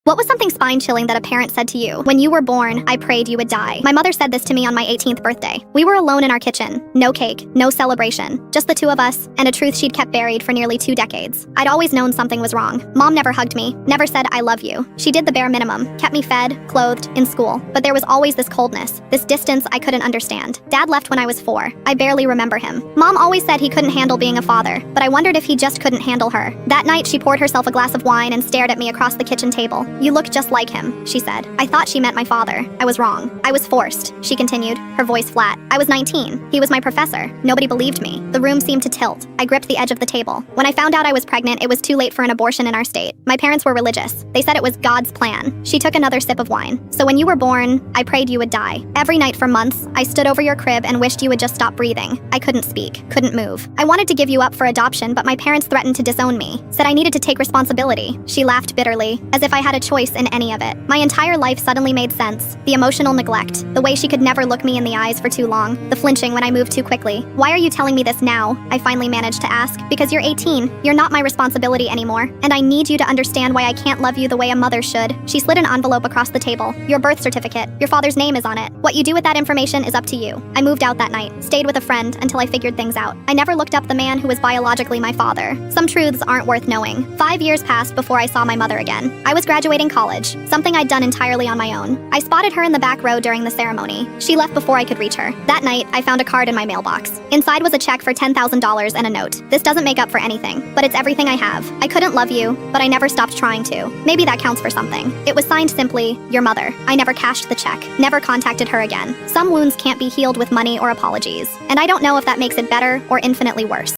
What was something spine-chilling that a parent said to you? When you were born, I prayed you would die. My mother said this to me on my 18th birthday. We were alone in our kitchen. No cake, no celebration. Just the two of us, and a truth she'd kept buried for nearly 2 decades. I'd always known something was wrong. Mom never hugged me, never said I love you. She did the bare minimum, kept me fed, clothed, in school. But there was always this coldness, this distance I couldn't understand. Dad left when I was 4. I barely remember him. Mom always said he couldn't handle being a father, but I wondered if he just couldn't handle her. That night, she poured herself a glass of wine and stared at me across the kitchen table. You look just like him, she said. I thought she meant my father. I was wrong. I was forced, she continued, her voice flat. I was 19. He was my professor. Nobody believed me. The room seemed to tilt. I gripped the edge of the table. When I found out I was pregnant, it was too late for an abortion in our state. My parents were religious. They said it was God's plan. She took another sip of wine. So when you were born, I prayed you would die. Every night for months, I stood over your crib and wished you would just stop breathing. I couldn't speak, couldn't move. I wanted to give you up for adoption, but my parents threatened to disown me, said I needed to take responsibility. She laughed bitterly, as if I had a choice in any of it. My entire life suddenly made sense. The emotional neglect, the way she could never look me in the eyes for too long, the flinching when I moved too quickly. Why are you telling me this now? I finally managed to ask. Because you're 18. You're not my responsibility anymore. And I need you to understand why I can't love you the way a mother should. She slid an envelope across the table. Your birth certificate. Your father's name is on it. What you do with that information is up to you. I moved out that night, stayed with a friend until I figured things out. I never looked up the man who was biologically my father. Some truths aren't worth knowing. 5 years passed before I saw my mother again. I was graduating college, something I'd done entirely on my own. I spotted her in the back row during the ceremony. She left before I could reach her. That night, I found a card in my mailbox. Inside was a check for $10,000 and a note. This doesn't make up for anything, but it's everything I have. I couldn't love you, but I never stopped trying to. Maybe that counts for something. It was signed simply, your mother. I never cashed the check, never contacted her again. Some wounds can't be healed with money or apologies, and I don't know if that makes it better or infinitely worse.